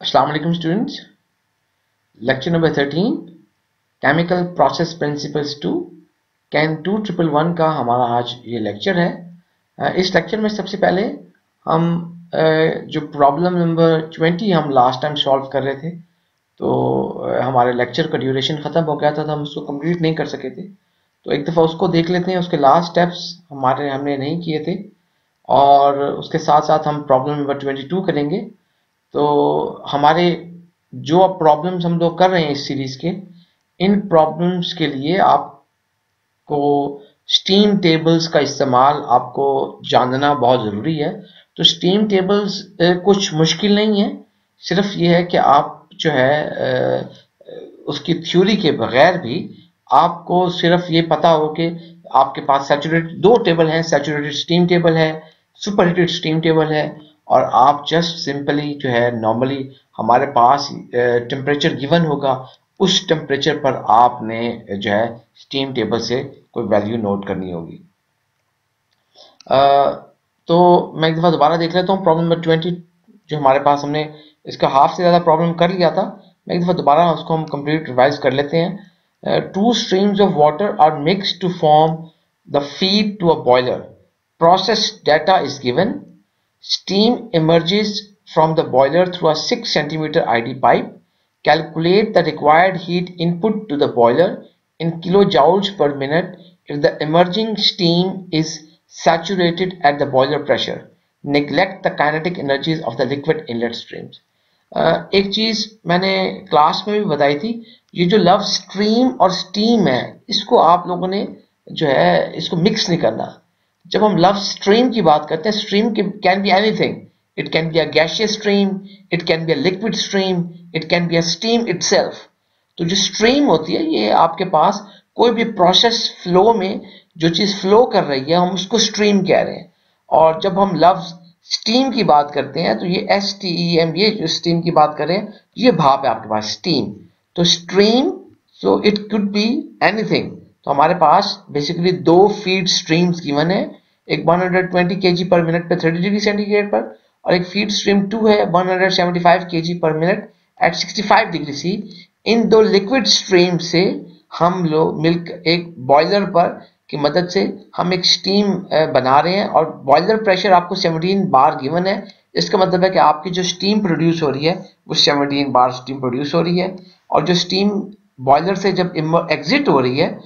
अस्सलाम वालेकुम students. Lecture number 13 chemical process principles 2 can 2111 का हमारा आज ये लेक्चर है। इस लेक्चर में सबसे पहले हम जो प्रॉब्लम नंबर 20 हम लास्ट टाइम सॉल्व कर रहे थे, तो हमारे लेक्चर का ड्यूरेशन ख़त्म हो गया था तो हम उसको कंप्लीट नहीं कर सके थे। तो एक दफ़ा उसको देख लेते हैं, उसके लास्ट स्टेप्स हमने नहीं किए थे, और उसके साथ साथ हम प्रॉब्लम नंबर 22 करेंगे। तो हमारे जो अब प्रॉब्लम्स हम लोग कर रहे हैं इस सीरीज के, इन प्रॉब्लम्स के लिए आपको स्टीम टेबल्स का इस्तेमाल आपको जानना बहुत ज़रूरी है। तो स्टीम टेबल्स कुछ मुश्किल नहीं है, सिर्फ ये है कि आप जो है उसकी थ्योरी के बगैर भी आपको सिर्फ ये पता हो कि आपके पास सैचुरेटेड दो टेबल हैं, सैचुरेटेड स्टीम टेबल है, सुपरहीटेड स्टीम टेबल है, और आप जस्ट सिंपली जो है नॉर्मली हमारे पास टेम्परेचर गिवन होगा, उस टेम्परेचर पर आपने जो है स्टीम टेबल से कोई वैल्यू नोट करनी होगी। तो मैं एक दफ़ा दोबारा देख लेता हूँ प्रॉब्लम नंबर 20 जो हमारे पास, हमने इसका हाफ से ज़्यादा प्रॉब्लम कर लिया था। मैं एक दफ़ा दोबारा उसको हम कंप्लीट रिवाइज कर लेते हैं। Two streams of water are mixed to form the feed to a boiler. Process data is given. Steam emerges from the boiler through a 6 cm ID pipe. Calculate the required heat input to the boiler in kilojoules per minute if the emerging steam is saturated at the boiler pressure. Neglect the kinetic energies of the liquid inlet streams. एक चीज मैंने class में भी बताई थी, ये जो love stream और स्टीम है, इसको आप लोगों ने जो है इसको मिक्स नहीं करना। जब हम लव स्ट्रीम की बात करते हैं, stream can be anything, it can be a gaseous stream, it can be a liquid stream, it can be a steam itself. तो जो स्ट्रीम होती है, ये आपके पास कोई भी प्रोसेस फ्लो में जो चीज फ्लो कर रही है, हम उसको स्ट्रीम कह रहे हैं। और जब हम लव स्टीम की बात करते हैं, तो ये STEM, ये जो स्टीम की बात कर रहे हैं, ये भाप है आपके पास स्टीम। तो stream, so it could be anything. तो हमारे पास बेसिकली दो फीड स्ट्रीम्स गिवन है, एक 120 kg पर मिनट पे 30 डिग्री सेंटीग्रेड पर, और एक फीड स्ट्रीम 2 है 175 kg per minute at 65 degree C. इन दो लिक्विड स्ट्रीम से हम लोग मिलकर एक बॉयलर पर की मदद से हम एक स्टीम बना रहे हैं, और बॉयलर प्रेशर आपको 17 बार गिवन है। इसका मतलब है कि आपकी जो स्टीम प्रोड्यूस हो रही है वो 17 बार स्टीम प्रोड्यूस हो रही है, और जो स्टीम बॉयलर से जब एग्जिट हो रही है,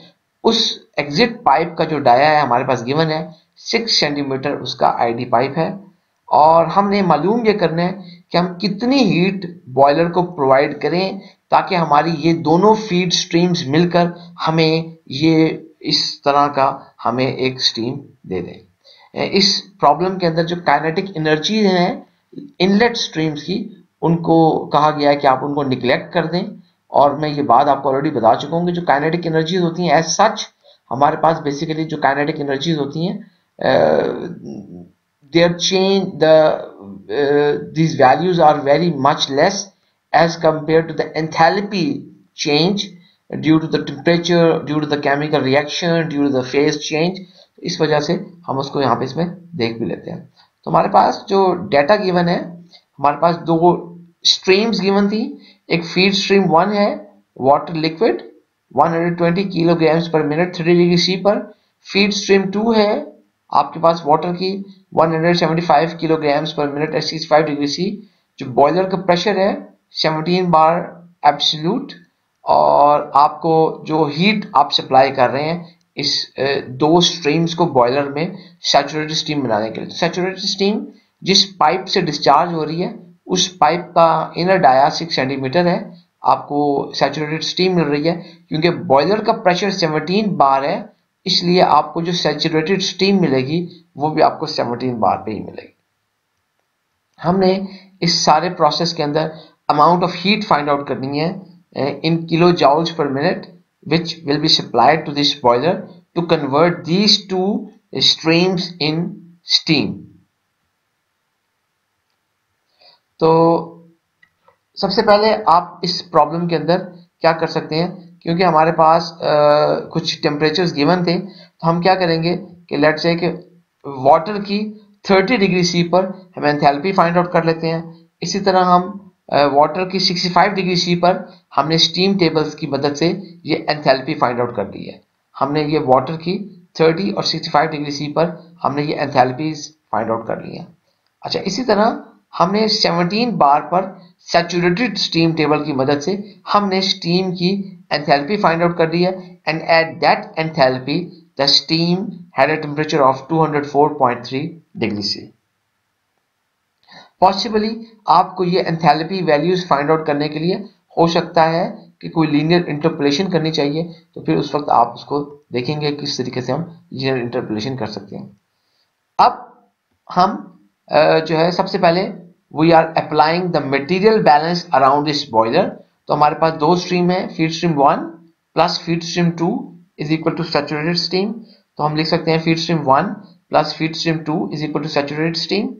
उस एग्जिट पाइप का जो डाया है हमारे पास गिवन है 6 सेंटीमीटर उसका आईडी पाइप है। और हमने मालूम ये करना है कि हम कितनी हीट बॉयलर को प्रोवाइड करें ताकि हमारी ये दोनों फीड स्ट्रीम्स मिलकर हमें ये इस तरह का हमें एक स्टीम दे दें। इस प्रॉब्लम के अंदर जो काइनेटिक एनर्जी है इनलेट स्ट्रीम्स की, उनको कहा गया है कि आप उनको निगलेक्ट कर दें। और मैं ये बात आपको ऑलरेडी बता चुका हूँ कि जो काइनेटिक एनर्जीज होती हैं एज सच, हमारे पास बेसिकली जो काइनेटिक एनर्जीज होती हैं, their change these values are very much less as compared to the enthalpy change due to the temperature, due to the chemical reaction, due to the phase change। इस वजह से हम उसको यहाँ पे इसमें देख भी लेते हैं। तो हमारे पास जो डेटा गिवन है, हमारे पास दो स्ट्रीम्स गिवन थी। एक फीड स्ट्रीम 1 है water liquid 120 kilograms per minute 30 degree C पर। फीड स्ट्रीम 2 है आपके पास वाटर की 175 किलोग्राम्स पर मिनट 65 डिग्री सी। जो बॉयलर का प्रेशर है 17 बार एब्सोल्यूट, और आपको जो हीट आप सप्लाई कर रहे हैं इस दो स्ट्रीम्स को बॉयलर में सैचुरेटेड स्टीम बनाने के लिए। सैचुरेटेड स्टीम जिस पाइप से डिस्चार्ज हो रही है, उस पाइप का इनर डाया 6 सेंटीमीटर है, आपको सैचुरेटेड स्टीम मिल रही है। क्योंकि बॉयलर का प्रेशर 17 बार है, इसलिए आपको जो सैचुरेटेड स्टीम मिलेगी वो भी आपको 17 बार पे ही मिलेगी। हमने इस सारे प्रोसेस के अंदर amount of heat find out करनी है in kilo joules per minute which will be supplied to this boiler to convert these two streams in steam. तो सबसे पहले आप इस प्रॉब्लम के अंदर क्या कर सकते हैं, क्योंकि हमारे पास कुछ टेम्परेचर्स गिवन थे, तो हम क्या करेंगे कि लेट्स से कि वाटर की 30 डिग्री सी पर हम एंथैल्पी फाइंड आउट कर लेते हैं। इसी तरह हम वाटर की 65 डिग्री सी पर हमने स्टीम टेबल्स की मदद से ये एंथैल्पी फाइंड आउट कर ली है। हमने ये वाटर की 30 और 65 डिग्री सी पर हमने ये एंथैल्पीज फाइंड आउट कर ली है। अच्छा, इसी तरह हमने 17 बार पर सैचुरेटेड स्टीम टेबल की मदद से हमने स्टीम की एंथैल्पी फाइंड आउट कर दी है, and at that enthalpy the steam had a temperature of 204.3 degree C. Possibly आपको ये एंथैल्पी वैल्यूज फाइंड आउट करने के लिए हो सकता है कि कोई लीनियर इंटरपोलेशन करनी चाहिए, तो फिर उस वक्त आप उसको देखेंगे किस तरीके से हम लीनियर इंटरपोलेशन कर सकते हैं। अब हम जो है सबसे पहले we are applying the material balance around this boiler. तो हमारे पास दो स्ट्रीम है, feed stream 1 plus feed stream 2 is equal to saturated steam. तो हम लिख सकते हैं feed stream 1 plus feed stream 2 is equal to saturated steam.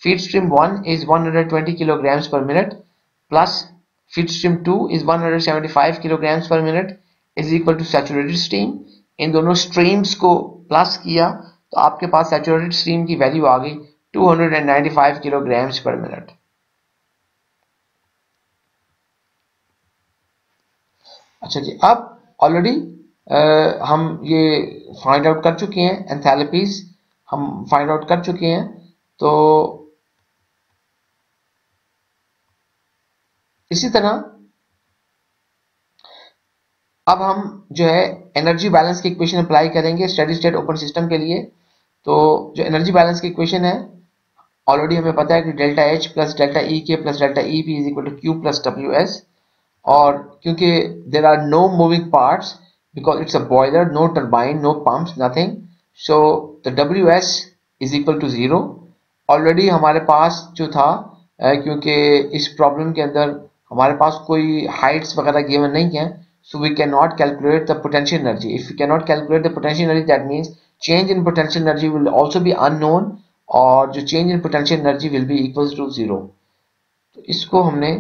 Feed stream 1 is 120 kilograms per minute plus feed stream 2 is 175 kilograms per minute is equal to saturated steam। इन दोनों streams को plus किया तो आपके पास saturated steam की value आ गई 295 kilograms per minute। अच्छा जी, अब already हम ये फाइंड आउट कर चुके हैं, एंथैल्पीज हम फाइंड आउट कर चुके हैं। तो इसी तरह अब हम जो है एनर्जी बैलेंस की इक्वेशन अप्लाई करेंगे स्टेडी स्टेट ओपन सिस्टम के लिए। तो जो एनर्जी बैलेंस की इक्वेशन है ऑलरेडी हमें पता है कि delta H plus delta E K plus delta E P is equal to Q plus W S. और क्योंकि there are no moving parts because it's a boiler, no turbine, no pumps, nothing, so the W S is equal to 0। Already हमारे पास जो था क्योंकि इस problem के अंदर हमारे पास कोई हाइट्स वगैरह गिवन नहीं है, so we cannot calculate the potential energy. If we cannot calculate the potential energy, that means change in potential energy will also be unknown, और जो change in potential energy will be equals to 0। तो इसको हमने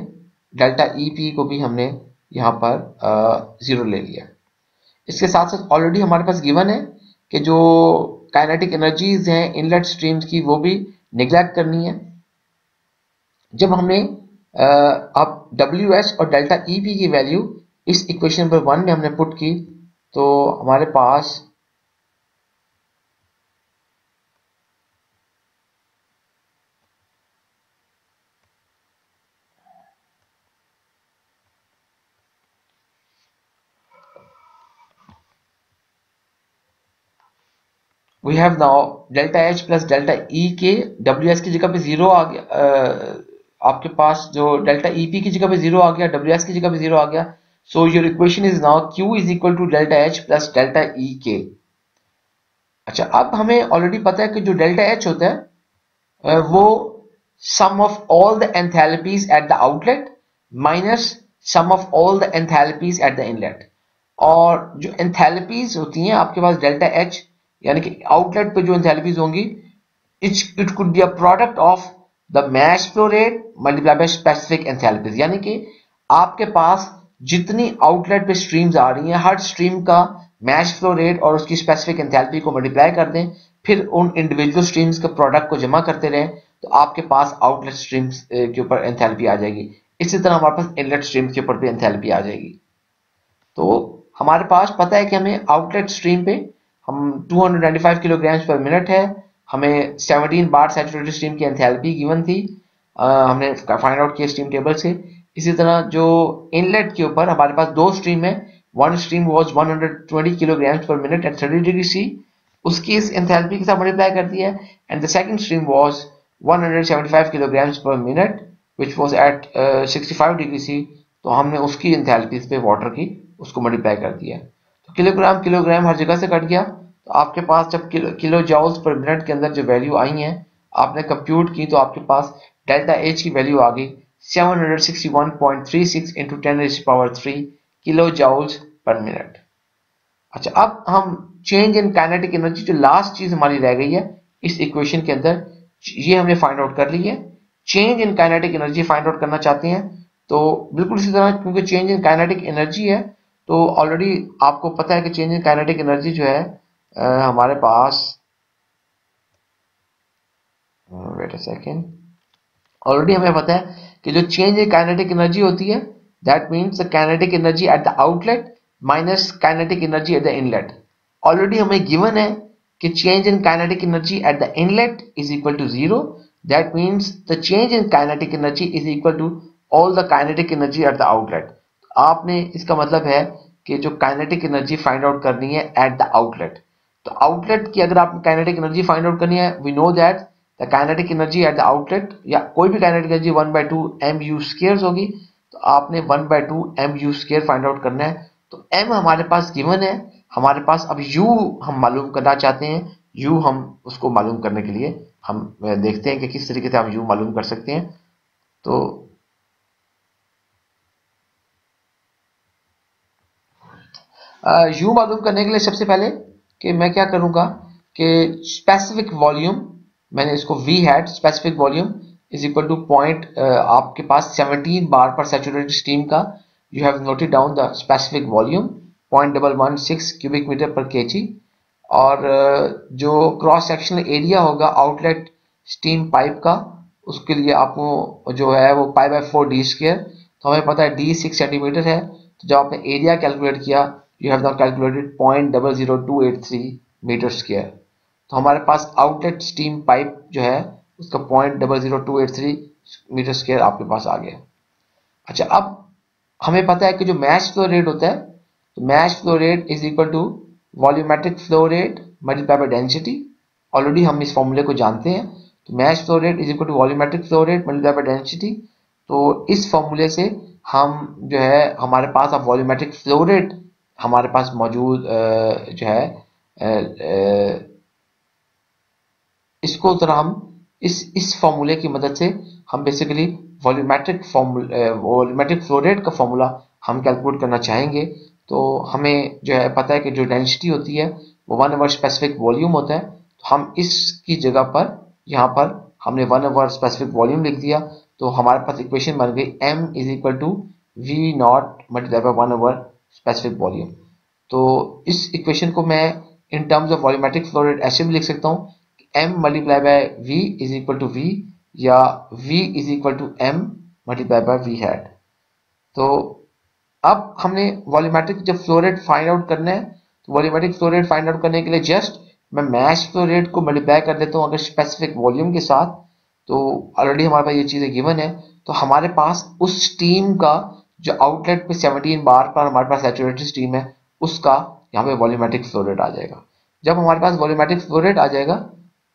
delta E P को भी हमने यहाँ पर 0 ले लिया। इसके साथ साथ ऑलरेडी हमारे पास गिवन है कि जो काइनेटिक एनर्जीज हैं इनलेट स्ट्रीम्स की वो भी निगलेक्ट करनी है। जब हमने अब डब्ल्यू एस और डेल्टा ई पी की वैल्यू इस इक्वेशन नंबर 1 में हमने पुट की तो हमारे पास we have now delta H plus delta E K W S की जगह पे 0 आ गया। आपके पास जो डेल्टा ई पी की जगह पे 0 आ गया, डब्ल्यू एस की जगह पे 0 आ गया। So your equation is now Q is equal to delta H plus delta E K. अच्छा, अब हमें ऑलरेडी पता है कि जो डेल्टा एच होता है वो sum of all the enthalpies at the outlet minus sum of all the enthalpies at the inlet. और जो एंथैल्पीज होती हैं आपके पास डेल्टा एच यानी कि आउटलेट पे जो एंथैल्पीज होंगी it could be a product of the mash flow rate multiply by specific enthalpies. यानी कि आपके पास जितनी आउटलेट पे स्ट्रीम्स आ रही हैं हर स्ट्रीम का मैश फ्लो रेट और उसकी स्पेसिफिक एंथैल्पी को मल्टीप्लाई कर दें, फिर उन इंडिविजुअल स्ट्रीम्स के प्रोडक्ट को जमा करते रहें तो आपके पास आउटलेट स्ट्रीम्स के ऊपर एंथैल्पी आ जाएगी। इसी तरह हमारे पास इनलेट स्ट्रीम्स के ऊपर भी एंथैल्पी आ जाएगी। तो हमारे पास पता है कि हमें आउटलेट स्ट्रीम पे हम 295 किलोग्राम पर मिनट है, हमें 17 बार सैचुरेटेड स्ट्रीम की एंथैल्पी गिवन थी, हमने फाइंड आउट किया स्ट्रीम टेबल से। इसी तरह जो इनलेट के ऊपर हमारे पास दो स्ट्रीम है, one stream was 120 kilogram per minute at 30 degree C, उसकी इस एंथैल्पी के साथ मल्टीप्लाई कर दिया है, and the second stream was 175 kilogram per minute which was at 65 degree C, तो हमने उसकी एंथैल्पी पे वाटर की उसको मल्टीप्लाई कर दिया। तो किलोग्राम किलोग्राम हर जगह से कट गया, तो आपके पास जब किलो जॉल्स पर मिनट के अंदर जो वैल्यू आई है आपने कंप्यूट की तो आपके पास डेल्टा एच की वैल्यू आ गई 761.36 into 10⁻³ kilo joules per minute. अच्छा, अब हम चेंज इन काइनेटिक एनर्जी जो लास्ट चीज हमारी रह गई है इस इक्वेशन के अंदर, ये हमने फाइंड आउट कर ली है। Change in kinetic energy find out करना चाहते हैं तो बिल्कुल इसी तरह, क्योंकि चेंज इन काइनेटिक एनर्जी है तो ऑलरेडी आपको पता है कि चेंज इन काइनेटिक एनर्जी जो है हमारे पास, वेट अ सेकेंड, ऑलरेडी हमें पता है कि जो चेंज इन काइनेटिक एनर्जी होती है that means the kinetic energy at the outlet minus kinetic energy at the inlet. Already हमें गिवन है कि change in kinetic energy at the inlet is equal to zero, that means the change in kinetic energy is equal to all the kinetic energy at the outlet. आपने इसका मतलब है कि जो kinetic energy find out करनी है at the outlet, तो outlet की अगर आपने काइनेटिक एनर्जी फाइंड आउट करनी है, we know that the kinetic energy at the outlet या कोई भी काइनेटिक एनर्जी 1/2 mu स्क्वायर होगी, तो आपने 1/2 mu स्क्वायर फाइंड आउट करना है। तो m हमारे पास गिवन है, हमारे पास अब u हम मालूम करना चाहते हैं। u हम उसको मालूम करने के लिए हम देखते हैं कि किस तरीके से हम u मालूम कर सकते हैं। तो u मालूम करने के लिए सबसे पहले कि मैं क्या करूंगा कि स्पेसिफिक वॉल्यूम, मैंने इसको v hat specific volume is equal to point, आपके पास 17 बार पर सैचुरेटेड स्टीम का you have noted down the specific volume 0.116 cubic metre per kg, और जो क्रॉस सेक्शनल एरिया होगा आउटलेट स्टीम पाइप का, उसके लिए आपको जो है वो π/4 d स्क्वायर, तो हमें पता है d 6 सेंटीमीटर है, तो जब आपने एरिया कैलकुलेट किया you have now calculated 0.00283 metre square, तो हमारे पास आउटलेट स्टीम पाइप जो है उसका 0.00283 मीटर स्क्वायर आपके पास आ गया। अच्छा, अब हमें पता है कि जो मैश फ्लो रेट होता है, तो mass flow rate is equal to volumetric flow rate multiply by density. Already हम इस फॉर्मूले को जानते हैं, तो mass flow rate is equal to volumetric flow rate multiply by density. तो इस फॉर्मूले से हम जो है हमारे पास अब वॉल्यूमेट्रिक फ्लो रेट हमारे पास मौजूद जो है इसको जरा हम इस फॉर्मूले की मदद से हम बेसिकली वॉल्यूमेट्रिक फ्लो रेट का फॉर्मूला हम कैलकुलेट करना चाहेंगे। तो हमें जो है पता है कि जो डेंसिटी होती है वो 1 ओवर स्पेसिफिक वॉल्यूम होता है, तो हम इसकी जगह पर यहाँ पर हमने 1 ओवर स्पेसिफिक वॉल्यूम लिख दिया, तो हमारे पास इक्वेशन बन गई m is equal to V naught multiply by 1 over specific volume. तो इस इक्वेशन को मैं in terms of volumetric flow rate ऐसे भी लिख सकता हूँ, m multiply by v is equal to v, या v is equal to m multiply by v hat. तो अब हमने वॉल्यूमेट्रिक जब फ्लो रेट फाइंड आउट करना है, तो volumetric flow rate find out करने के लिए जस्ट मैं मैश फ्लो रेट को मल्टीप्लाई कर देता हूँ अगर स्पेसिफिक वॉल्यूम के साथ। तो ऑलरेडी हमारे पास ये चीजें गिवन है, तो हमारे पास उस स्टीम का जो आउटलेट पे 17 बार पर हमारे पास सैचुरेटेड स्टीम है उसका यहाँ पे वॉल्यूमेट्रिक फ्लो रेट आ जाएगा। जब हमारे पास वॉल्यूमेट्रिक फ्लो रेट आ जाएगा,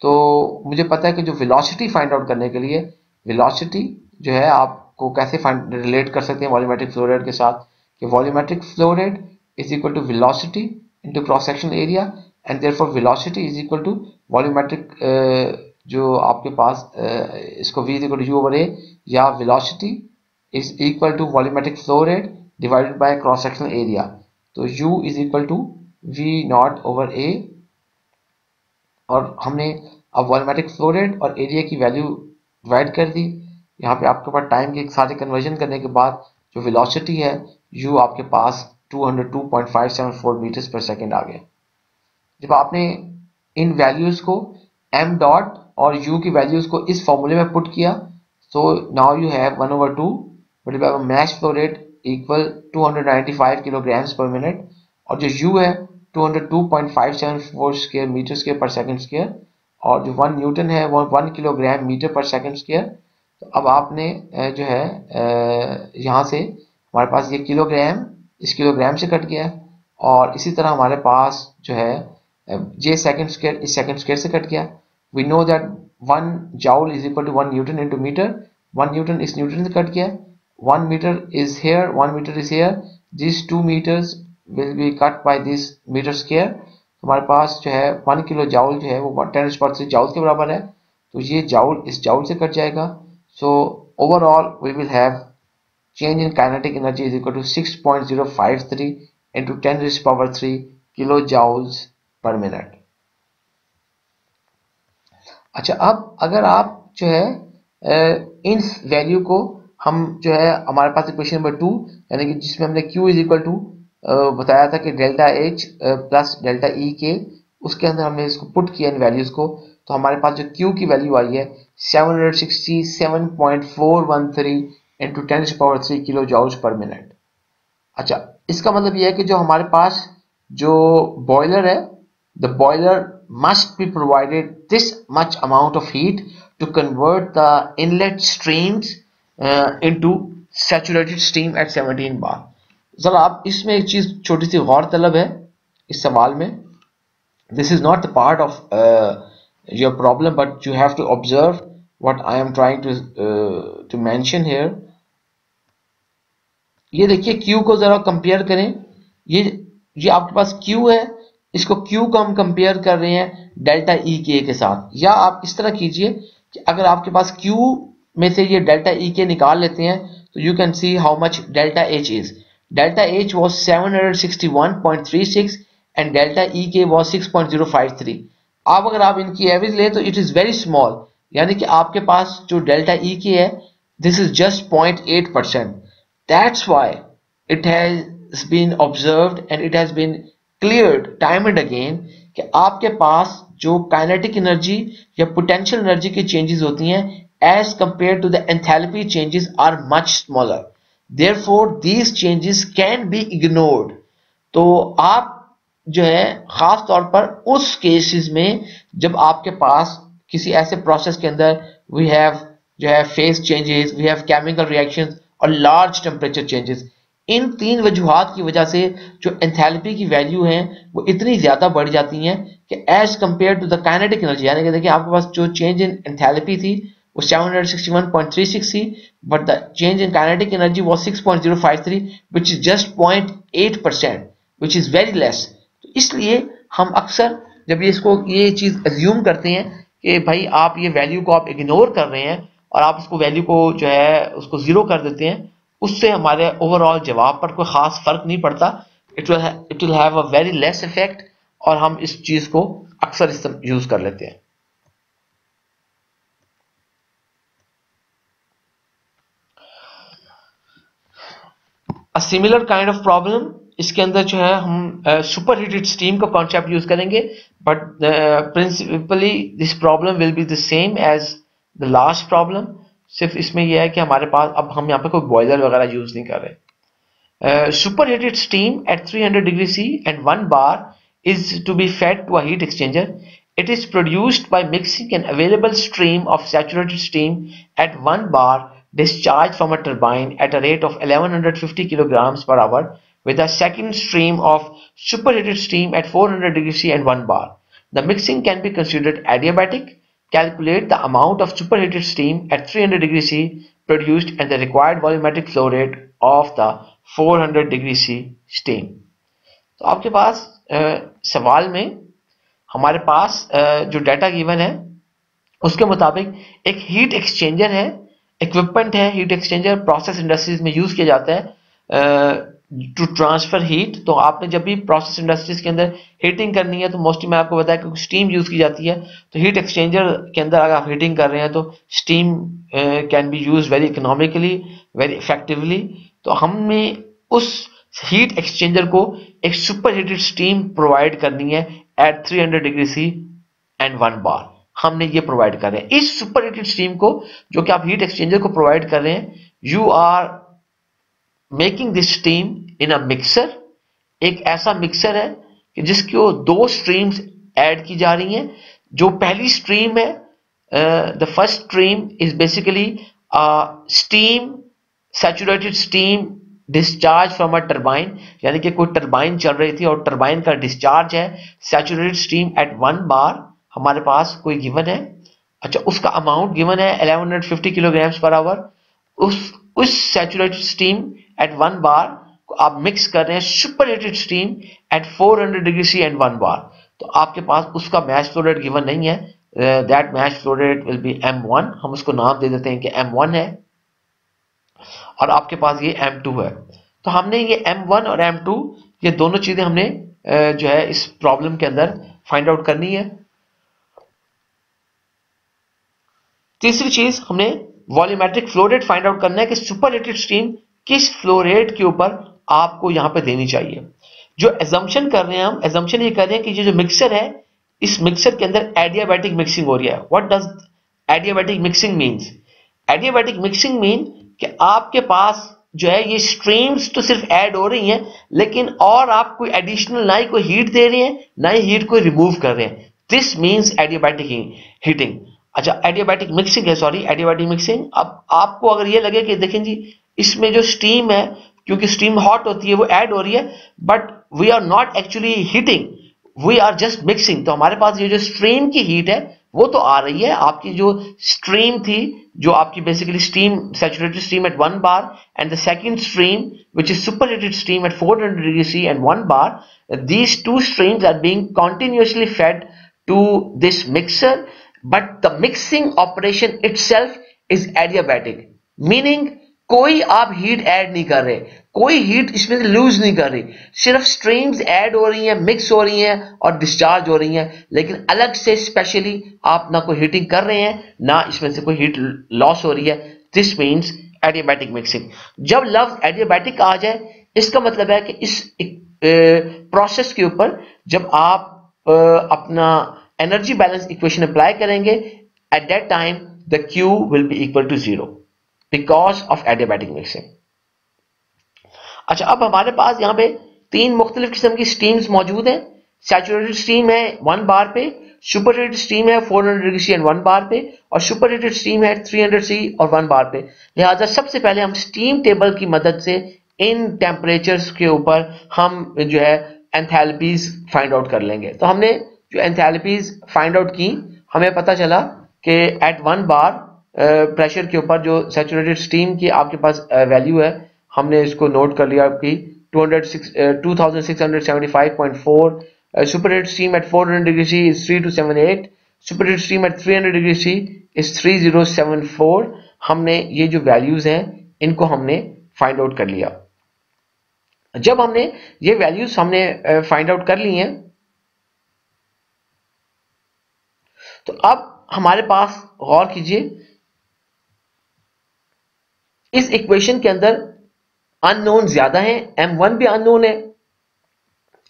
तो मुझे पता है कि जो वेलोसिटी फाइंड आउट करने के लिए, वेलोसिटी जो है आपको कैसे रिलेट कर सकते हैं वॉल्यूमेट्रिक फ्लो रेट के साथ, कि volumetric flow rate is equal to velocity into cross sectional area, and therefore velocity is equal to volumetric जो आपके पास इसको v is equal to u over a, या velocity is equal to volumetric flow rate divided by cross sectional area. तो u is equal to v naught over a, और हमने अब volumetric flow rate और एरिया की value divide कर दी। यहाँ पे आपके पास टाइम के सारे कन्वर्जन करने के बाद जो वेलोसिटी है u आपके पास 202.574 मीटर्स पर सेकेंड आ गया। जब आपने इन वैल्यूज को m डॉट और u की वैल्यूज को इस फॉर्मूले में पुट किया, so now you have 1/2 multiply by mass flow rate equal 295 kilograms per minute, और जो u है 202.574 square metre square per second square, और जो 1 न्यूटन है वो 1 kilogram metre per second square. तो अब आपने जो है यहाँ से हमारे पास ये किलोग्राम इस किलोग्राम से कट गया, और इसी तरह हमारे पास जो है जे सेकंड स्क्वायर इस सेकंड स्क्वायर से कट गया। We know that 1 joule is equal to 1 newton into metre, 1 newton इस न्यूटन से कट गया, 1 metre is here, 1 metre is here, this 2 meters will be cut by this meter square। हमारे पास जो है 1 kilo joule जो है वो 10⁻³ जाउल के बराबर है, तो ये जाउल इस जाउल से कट जाएगा। So overall we will have change in kinetic energy is equal to 6.053 into 10⁻³ kilojoules per minute। अच्छा, अब अगर आप जो है इन वैल्यू को हम जो है हमारे पास इक्वेशन नंबर 2 यानी कि जिसमें हमने q इज इक्वल टू बताया था कि delta H plus delta E के, उसके अंदर हमने इसको पुट किया इन वैल्यूज को, तो हमारे पास जो Q की वैल्यू आई है 767.413 into 10⁻³ kilo joules per minute. अच्छा, इसका मतलब यह है कि जो हमारे पास जो बॉयलर है, the boiler must be provided this much amount of heat to convert the inlet streams into saturated steam at 17 bar। जरा आप इसमें एक चीज छोटी सी गौर तलब है इस सवाल में, this is not the part of your problem but you have to observe what I am trying to mention here। ये देखिए Q को जरा कंपेयर करें, ये आपके पास Q है, इसको Q को हम कंपेयर कर रहे हैं डेल्टा ई के साथ। या आप इस तरह कीजिए कि अगर आपके पास Q में से ये डेल्टा ई के निकाल लेते हैं तो you can see how much delta H is. Delta H was 761.36 and delta E के वॉज 6.053। अब अगर आप इनकी एवरेज ले तो इट इज वेरी स्मॉल, यानी कि आपके पास जो डेल्टा ई के है this is just 0.8%। That's why it has been observed and it has been cleared time and again कि आपके पास जो काइनेटिक एनर्जी या पोटेंशियल एनर्जी की चेंजेस होती हैं as compared to the enthalpy changes are much smaller, therefore these changes can be ignored। तो आप जो है खास तौर पर उस केसेस में जब आपके पास किसी ऐसे प्रोसेस के अंदर we have जो है face changes, we have chemical reactions और लार्ज टेम्परेचर चेंजेस, इन तीन वजूहात की वजह से जो एंथैल्पी की वैल्यू हैं वो इतनी ज्यादा बढ़ जाती हैं कि as compare to the kinetic energy, यानी कि देखिए आपके पास जो चेंज इन एंथैल्पी थी वो 761.36 थी, but the change in kinetic energy was 6.053 which is just 0.8%, which is very less. तो इसलिए हम अक्सर जब ये चीज अज्यूम करते हैं कि भाई आप ये वैल्यू को आप इग्नोर कर रहे हैं और आप उसको वैल्यू को जो है उसको जीरो कर देते हैं, उससे हमारे ओवरऑल जवाब पर कोई खास फर्क नहीं पड़ता। It will have a very less effect और हम इस चीज को अक्सर यूज कर लेते हैं। A similar kind of problem, इसके अंदर जो है हम सुपर हीटेड स्टीम का कॉन्सेप्ट यूज करेंगे, but principally this problem will be the same as the last problem. सिर्फ इसमें यह है कि हमारे पास अब हम यहाँ पे कोई बॉयलर वगैरह यूज नहीं कर रहे। Superheated steam eight 300 degree C and 1 bar is to be fed to a heat exchanger. It is produced by mixing an available stream of saturated steam at 1 bar discharged from a turbine at a rate of 1150 kilograms per hour with a second stream of superheated steam at 400 degree C and 1 bar. The mixing can be considered adiabatic. Calculate the amount of superheated steam at 300 degree C produced and the required volumetric flow rate of the 400 degree C steam। तो आपके पास सवाल में हमारे पास जो data given है उसके मुताबिक एक हीट एक्सचेंजर है, इक्विपमेंट है, हीट एक्सचेंजर प्रोसेस इंडस्ट्रीज में यूज किया जाता है टू ट्रांसफर हीट। तो आपने जब भी प्रोसेस इंडस्ट्रीज के अंदर हीटिंग करनी है तो मोस्टली मैं आपको बताया कि स्टीम यूज की जाती है। तो हीट एक्सचेंजर के अंदर अगर आप हीटिंग कर रहे हैं तो steam can be use very economically, very effectively. तो हमने उस हीट एक्सचेंजर को एक सुपर हीटेड स्टीम प्रोवाइड करनी है at 300 degree C and 1 bar। हमने ये प्रोवाइड कर रहे हैं इस सुपर हीटेड स्टीम को जो कि आप हीट एक्सचेंजर को प्रोवाइड कर रहे हैं। You are making this steam in a mixer, एक ऐसा मिक्सर है कि जिसकी वो दो स्ट्रीम्स ऐड की जा रही हैं। जो पहली स्ट्रीम है, the first stream is basically steam, saturated steam discharge from a turbine, यानी कि कोई टरबाइन चल रही थी और टरबाइन का डिस्चार्ज है सैचुरेटेड स्टीम एट 1 bar हमारे पास कोई गिवन है। अच्छा, उसका अमाउंट गिवन है 1150 किलोग्राम्स पर आवर। उस सैचुरेटेड स्टीम एट 1 bar को आप मिक्स कर रहे हैं super heated steam at 400 degree C and 1 bar। तो आपके पास उसका मैच फ्लो रेट गिवन नहीं है, that match flow rate will be M1, हम उसको नाम दे देते हैं कि M1 है और आपके पास ये M2 है। तो हमने ये M1 और M2 ये दोनों चीजें हमने जो है इस प्रॉब्लम के अंदर फाइंड आउट करनी है। तीसरी चीज हमने volumetric flow rate find out करना है कि सुपरहीटेड स्टीम किस फ्लो रेट के ऊपर आपको यहां पे देनी चाहिए। जो एजम्पशन कर रहे हैं हम, एजम्पशन ये कर रहे हैं कि ये जो मिक्सर है इस मिक्सर के अंदर एडियाबैटिक मिक्सिंग हो रही है। What does adiabatic mixing means? Adiabatic mixing mean कि आपके पास जो है ये स्ट्रीम्स तो सिर्फ ऐड हो रही हैं, लेकिन और आप कोई एडिशनल ना ही कोई हीट दे रहे हैं ना ही हीट को रिमूव कर रहे हैं। This means adiabatic heating. अच्छा, एडियाबैटिक मिक्सिंग है, सॉरी एडियाबैटिक मिक्सिंग। अब आपको अगर ये लगे कि देखें जी इसमें जो स्टीम है, क्योंकि स्टीम हॉट होती है वो ऐड हो रही है, but we are not actually heating, we are just mixing, तो हमारे पास ये जो स्ट्रीम की हीट है वो तो आ रही है। आपकी जो स्ट्रीम थी, जो आपकी basically steam, saturated steam eight 1 bar and the second stream which is superheated steam at 400 degrees C and 1 bar, these two streams are being continuously fed to this mixer, but the mixing operation itself is adiabatic, meaning कोई आप heat add नहीं कर रहे, कोई heat इसमें से loose नहीं कर रही, सिर्फ स्ट्रीम्स ऐड हो रही हैं, मिक्स हो रही हैं और डिस्चार्ज हो रही हैं, लेकिन अलग से स्पेशली आप ना कोई हीटिंग कर रहे हैं ना इसमें से कोई हीट लॉस हो रही है। This means adiabatic mixing. जब लफ्ज एडियाबैटिक आ जाए इसका मतलब है कि इस प्रोसेस के ऊपर जब आप अपना एनर्जी बैलेंस इक्वेशन अप्लाई करेंगे, at that time the Q will be equal to 0 because of adiabatic mixing. अच्छा, अब हमारे पास यहां पे तीन मुख्तलिफ किस्म की स्टीम्स मौजूद हैं। सैचुरेटेड स्टीम है 1 bar पे, सुपरहीटेड स्टीम है 400 डिग्री C एंड 1 bar पे, और सुपरहीटेड स्टीम है 300 C और 1 bar पे। लिहाजा सबसे पहले हम स्टीम टेबल की मदद से इन टेम्परेचर्स के ऊपर हम जो है एंथैल्पीज फाइंड आउट कर लेंगे। तो हमने जो एंथैल्पीज फाइंड आउट की, हमें पता चला कि एट 1 bar प्रेशर के ऊपर जो सैचुरेटेड स्टीम की आपके पास वैल्यू है, हमने इसको नोट कर लिया आपकी 2675.4, superheated steam at 400 degree C is 3278, superheated steam eight 300 degree C is 3074। हमने ये जो वैल्यूज हैं इनको हमने फाइंड आउट कर लिया। जब हमने ये वैल्यूज हमने फाइंड आउट कर ली हैं, तो अब हमारे पास गौर कीजिए, इस इक्वेशन के अंदर अननोन ज्यादा है, M1 भी अननोन है,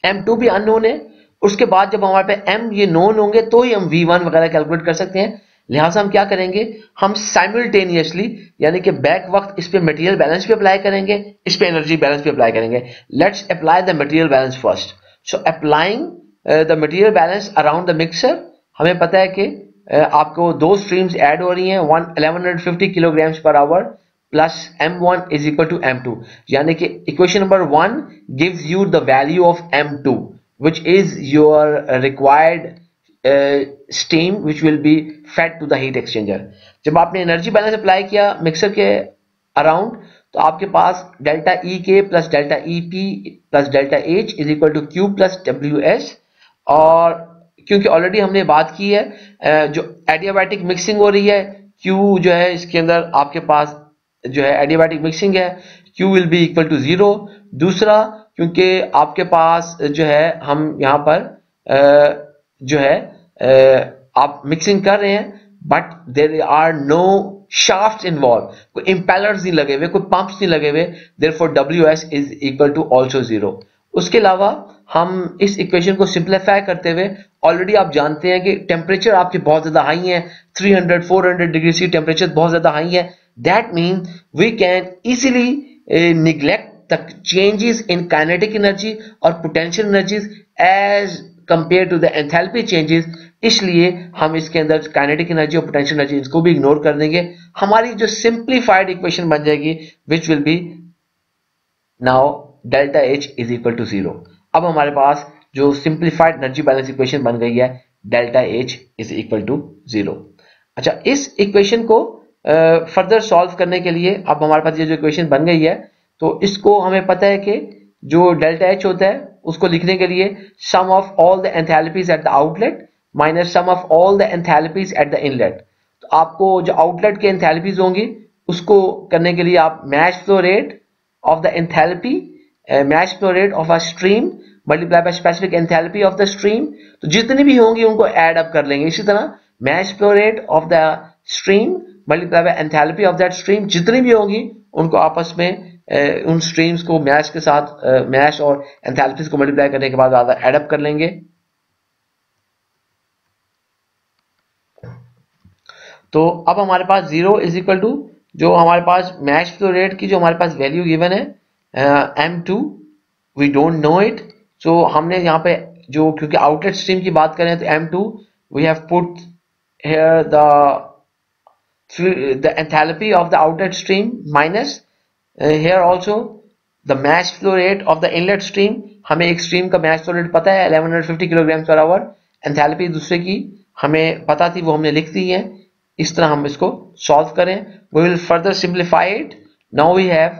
M2 भी अननोन है। उसके बाद जब हमारे पे M ये नोन होंगे तो ही हम V1 वगैरह कैलकुलेट कर सकते हैं। लिहाजा हम क्या करेंगे, हम साइमल्टेनियसली यानी कि बैक वक्त इस पे मटेरियल बैलेंस भी अप्लाई करेंगे, इस पे एनर्जी बैलेंस भी अप्लाई करेंगे। Let's apply the material balance first. So applying the material balance around the mixer, हमें पता है कि आपको दो स्ट्रीम्स ऐड हो रही हैं 1150 किलोग्राम्स पर hour plus M1 is equal to M2, यानी कि equation number 1 gives you the value of M2 which is your required steam which will be fed to the heat exchanger। जब आपने energy balance apply किया mixer के around, तो आपके पास delta E के plus delta EP plus delta H is equal to Q plus WS। और क्योंकि ऑलरेडी हमने बात की है जो एडियाबैटिक मिक्सिंग हो रही है, Q जो है इसके अंदर आपके पास जो है एडियाबैटिक मिक्सिंग है, Q will be equal to 0। दूसरा, क्योंकि आपके पास जो है हम यहाँ पर जो है आप मिक्सिंग कर रहे हैं, but there are no shafts involve, कोई इंपेलर्स नहीं लगे हुए, कोई पंप्स नहीं लगे हुए, therefore WS is equal to also 0। उसके अलावा हम इस इक्वेशन को सिंप्लीफाई करते हुए, ऑलरेडी आप जानते हैं कि टेम्परेचर आपके बहुत ज्यादा हाई है, 300-400 डिग्री C टेम्परेचर बहुत ज्यादा हाई है। That means we can easily neglect the changes in kinetic energy or potential energies as compared to the enthalpy changes। इसलिए हम इसके अंदर kinetic energy और potential energy इसको भी इग्नोर कर देंगे। हमारी जो simplified equation बन जाएगी which will be now delta H is equal to 0। अब हमारे पास जो simplified energy balance equation बन गई है delta H is equal to 0। अच्छा, इस equation को फर्दर सॉल्व करने के लिए अब हमारे पास ये जो इक्वेशन बन गई है, तो इसको हमें पता है कि जो डेल्टा H होता है उसको लिखने के लिए sum of all the enthalpies at the outlet minus sum of all the enthalpies at the inlet. तो आपको जो आउटलेट के एंथैल्पीज होंगी उसको करने के लिए आप mass flow rate of the enthalpy, mass flow rate of a stream multiply by specific enthalpy of the stream, तो जितनी भी होंगी उनको ऐड अप कर लेंगे। इसी तरह mass flow rate of the stream multiply by enthalpy of that stream, जितनी भी होंगी उनको आपस में उन स्ट्रीम्स को मैश के साथ मैश और एंथैल्पीज को मल्टीप्लाई करने के बाद एड अप कर लेंगे। तो अब हमारे पास 0 इज इक्वल टू जो हमारे पास मैच फ्लो रेट की जो हमारे पास वैल्यू गिवन है M2 we don't know it, so हमने यहाँ पे जो क्योंकि आउटलेट स्ट्रीम की बात करें तो M2 we have put here the enthalpy of the outlet stream minus here also the mass flow rate of the inlet stream. हमें एक स्ट्रीम का मैच फ्लो रेट पता है 1150 किलोग्राम पर आवर, एंथैल्पी दूसरे की हमें पता थी वो हमने लिख दी है। इस तरह हम इसको सॉल्व करें। we will further simplify it. now we have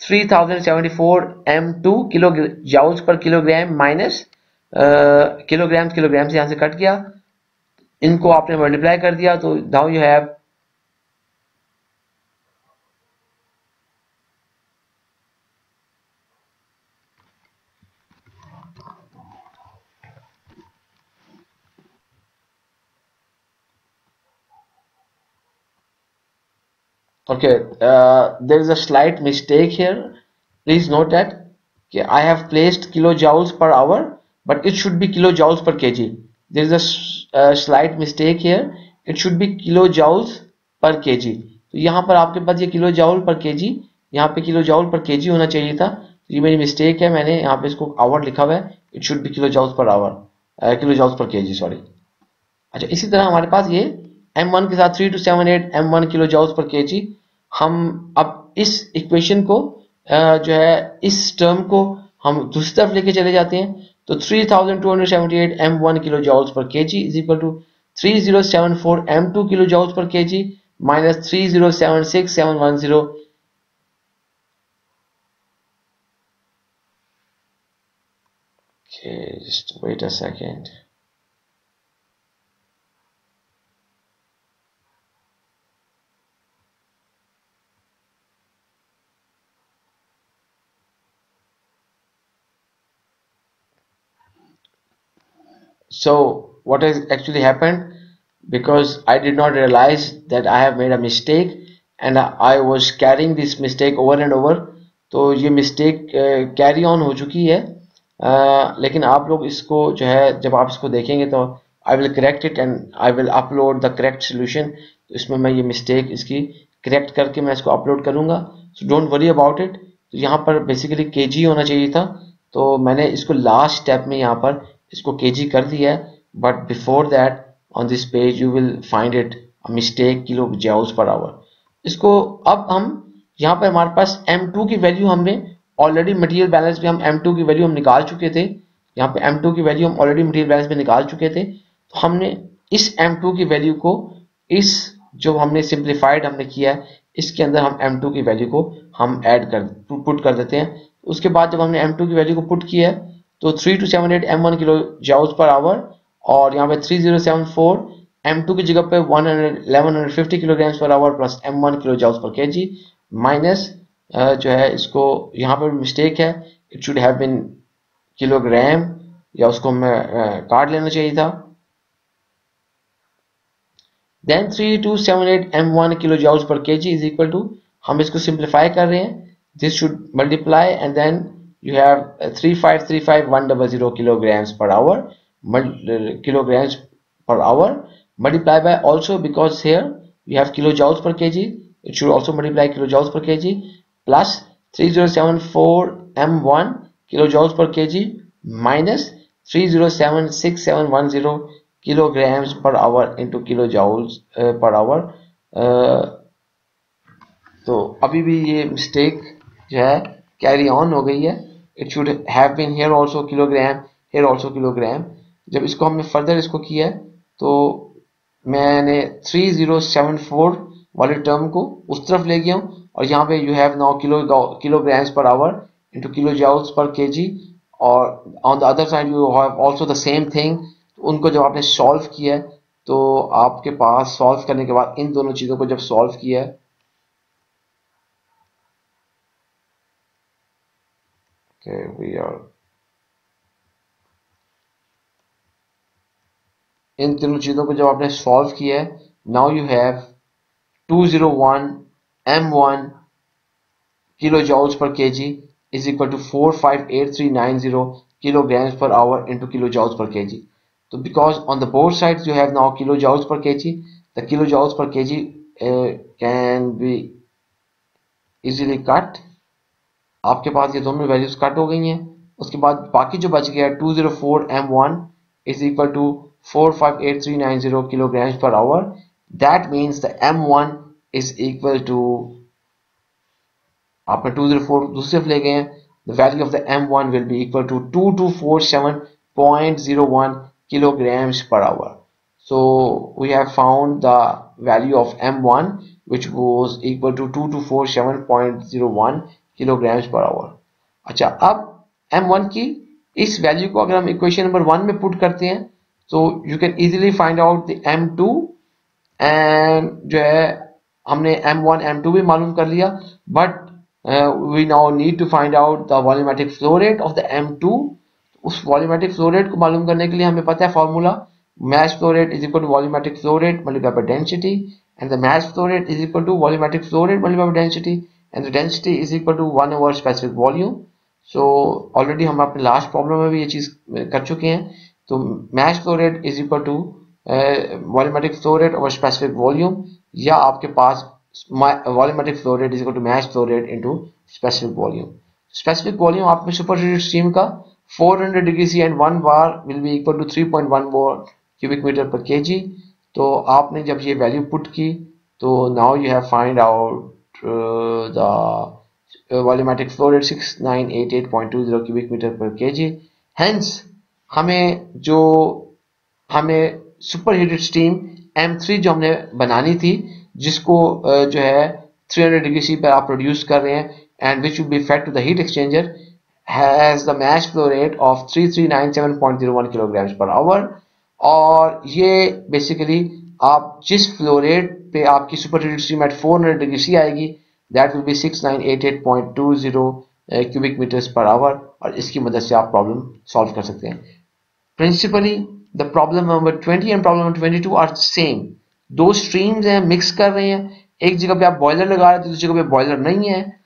3074 m2 kilo joules per kilogram minus kilogram से यहां से कट गया, इनको आपने मल्टीप्लाई कर दिया तो now you have okay, there is a slight mistake here. Please note that I have placed kilojoules per hour but it should be kilojoules per kg. There is a slight mistake here. It should be kilojoules per kg. तो यहाँ पर आपके पास ये kilojoule पर KG, यहाँ पे kilojoule पर केजी होना चाहिए था, ये मेरी मिस्टेक है, मैंने यहाँ पे इसको आवर लिखा हुआ है, it should be किलोजूल्स per hour, किलोजूल्स पर केजी, सॉरी। अच्छा, इसी तरह हमारे पास ये M1 के साथ 3278 M1 किलोजूल्स पर केजी, हम अब इस इक्वेशन को जो है इस टर्म को हम दूसरी तरफ लेके चले जाते हैं, तो 3278 M1 kilo joules per kg is equal to 3074 M2 kilo joules per kg minus 3076710। Okay, just wait a second. So what has actually happened, because I did not realize that I have made a mistake and I was carrying this mistake over and over, तो ये mistake carry on हो चुकी है, लेकिन आप लोग इसको जो है जब आप इसको देखेंगे तो I will correct it and I will upload the correct solution. तो इसमें मैं ये mistake इसकी correct करके मैं इसको upload करूँगा, so don't worry about it. तो यहाँ पर basically kg होना चाहिए था, तो मैंने इसको last step में यहाँ पर इसको kg कर दिया है, but before that on this page you will find it a mistake kilo joules per hour. इसको अब हम यहाँ पर हमारे पास M2 की वैल्यू हमने ऑलरेडी मटेरियल बैलेंस में हम M2 की वैल्यू हम निकाल चुके थे, यहाँ पे M2 की वैल्यू हम ऑलरेडी मटेरियल बैलेंस में निकाल चुके थे, तो हमने इस M2 की वैल्यू को इस जो हमने सिंप्लीफाइड हमने किया है इसके अंदर हम M2 की वैल्यू को हम ऐड कर पुट कर देते हैं। उसके बाद जब हमने M2 की वैल्यू को पुट किया है तो 3278 M1 kilo joules per hour और यहाँ पे 3074 M2 की जगह पे 1150 kilogram per hour plus M1 kilo joules per kg minus जो है इसको यहाँ पर मिस्टेक है, it should have been kilogram, या उसको हमें काट लेना चाहिए था। Then 3278 M1 kilo joules per kg is equal to, हम इसको सिंप्लीफाई कर रहे हैं, this should multiply and then you have 3535100 kilograms per hour multiply by also, because here we have kilojoules per kg, it should also multiply kilojoules per kg plus 3074 M1 kilojoules per kg minus 3076710 kilograms per hour into kilojoules per hour। तो अभी भी ये mistake जो है carry on हो गई है, it should have been here also kilogram, here also kilogram। जब इसको हमने फर्दर इसको किया है तो मैंने 3074 वाले टर्म को उस तरफ ले गया हूँ और यहाँ पे you have now kilograms per hour into kilojoules per kg, और on the other side you have also the same thing। उनको जब आपने सॉल्व किया है तो आपके पास सॉल्व करने के बाद इन दोनों चीज़ों को जब सॉल्व किया है, okay, we are इन तीनों चीजों को जब आपने सॉल्व किया है, now you have 201 M1 kilo joules per kg is equal to 458390 kilograms per hour into kilojoules per kg। तो because on the both sides you have now kilojoules per kg, the kilo joules per KG can be easily cut. आपके पास ये दोनों values cut हो गई हैं। उसके बाद बाकी जो बच गया 204 m1 is equal to 458390 kilogram per hour. That means the m1 is equal to, आपने 204 दूसरे ले गए हैं, the value of the m1 will be equal to 2247.01 kilograms per hour. So we have found the value of m1 which was equal to 2247.01 kilograms per hour. अच्छा, अब m1 की इस value को अगर हम इक्वेशन नंबर 1 में put करते हैं तो you can easily find out the m2, and जो है हमने m1 m2 भी मालूम कर लिया, but we now need to find out the volumetric flow rate of the m2. उस volumetric flow rate को मालूम करने के लिए हमें पता है formula, mass flow rate is equal to volumetric flow rate multiplied by density, and the mass flow rate is equal to volumetric flow rate multiplied by density, and the density is equal to 1 over specific volume. So already हम अपने last problem में भी ये चीज कर चुके हैं। तो mass flow rate is equal to volumetric flow rate over specific volume, या आपके पास volumetric flow rate is equal to mass flow rate into specific volume. Specific volume आप में superheated stream का 400 degree C and 1 bar will be equal to 3.1 more cubic meter per kg. तो आपने जब ये value put की तो now you have find out the volumetric flow rate 6988.20 cubic meter per kg. Hence हमें superheated steam M3 जो हमने बनानी थी, जिसको जो है 300 डिग्री सी पर आप प्रोड्यूस कर रहे हैं, and which will be fed to the heat exchanger, has the mass flow rate of 3397.01 kilograms per hour. और ये बेसिकली आप जिस फ्लो रेट पे आपकी superheated steam at 400 degree C आएगी, that will be 6988.20 cubic metres per hour, और इसकी मदद से आप प्रॉब्लम सॉल्व कर सकते हैं। Principally the problem number 20 and problem number 22 are same. दो स्ट्रीम्स हैं, मिक्स कर रहे हैं, एक जगह पे आप बॉयलर लगा रहे हैं, दूसरी जगह पे बॉयलर नहीं है।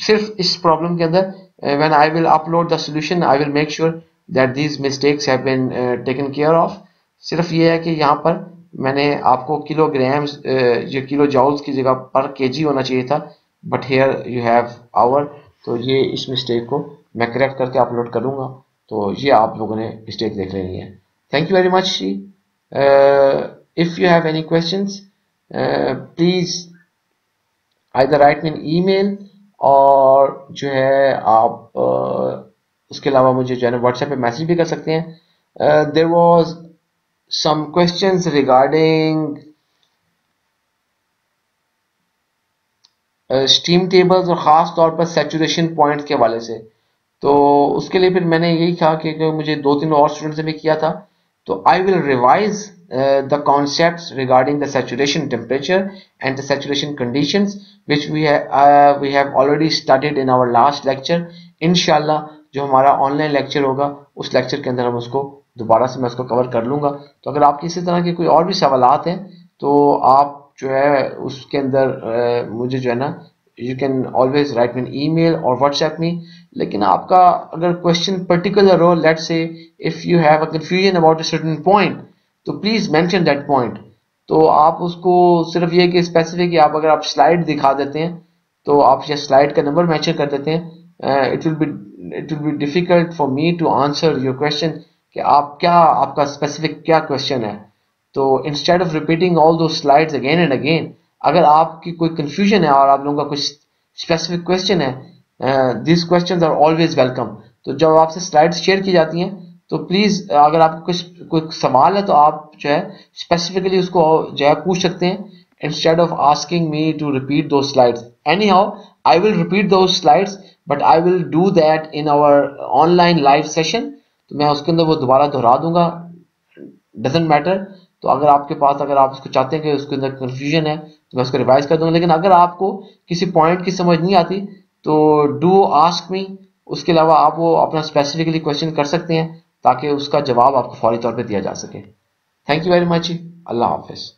सिर्फ इस प्रॉब्लम के अंदर when I will upload the solution I will make sure that these mistakes have been taken care of. सिर्फ ये है कि यहाँ पर मैंने आपको किलोग्राम्स ये किलो जॉल्स की जगह पर केजी होना चाहिए था, but here you have hour. तो ये इस मिस्टेक को मैं करेक्ट करके अपलोड करूँगा, तो ये आप लोगों ने मिस्टेक देख लेनी है। Thank you very much. If you have any questions, please either write me an email, और जो है आप उसके अलावा मुझे जो है ना व्हाट्सएप पे मैसेज भी कर सकते हैं। There was some questions regarding steam tables और ख़ास तौर पर सैचुरेशन पॉइंट के हवाले से। तो उसके लिए फिर मैंने यही कहा कि मुझे 2-3 और स्टूडेंट्स ने भी किया था, तो I will revise the concepts regarding the saturation temperature and the saturation conditions which we have already studied in our last lecture. इंशाल्लाह जो हमारा ऑनलाइन लेक्चर होगा उस लेक्चर के अंदर हम उसको दोबारा से मैं उसको कवर कर लूँगा। तो अगर आपकी इसी तरह के कोई और भी सवालात हैं तो आप जो है उसके अंदर मुझे जो है ना you can always write me an email और व्हाट्सएप मी। लेकिन आपका अगर क्वेश्चन पर्टिकुलर हो, let's say if you have a confusion about a certain point, तो प्लीज मेंशन दैट पॉइंट। तो आप उसको सिर्फ ये कि स्पेसिफिक आप अगर आप स्लाइड दिखा देते हैं तो आप ये स्लाइड का नंबर मेंशन कर देते हैं, it will be difficult for me to answer your question कि आप क्या आपका स्पेसिफिक क्या क्वेश्चन है। तो instead of repeating all those slides again and again, अगर आपकी कोई कंफ्यूजन है और आप लोगों का कुछ स्पेसिफिक क्वेश्चन है, this questions are always welcome. तो जब आपसे स्लाइड्स शेयर की जाती हैं तो प्लीज अगर आपको कोई सवाल है तो आप जो है स्पेसिफिकली उसको जो है पूछ सकते हैं, instead of asking me to repeat those slides. Anyhow I will repeat those slides, but I will do that in our online live session. तो मैं उसके अंदर वो दोबारा दोहरा दूंगा, डजेंट मैटर। तो अगर आपके पास अगर आप उसको चाहते हैं कि उसके अंदर कंफ्यूजन है तो मैं उसको रिवाइज कर दूंगा। लेकिन अगर आपको किसी पॉइंट की समझ नहीं आती तो डू आस्क मी। उसके अलावा आप वो अपना स्पेसिफिकली क्वेश्चन कर सकते हैं ताकि उसका जवाब आपको फौरी तौर पे दिया जा सके। Thank you very much. Allah Hafiz.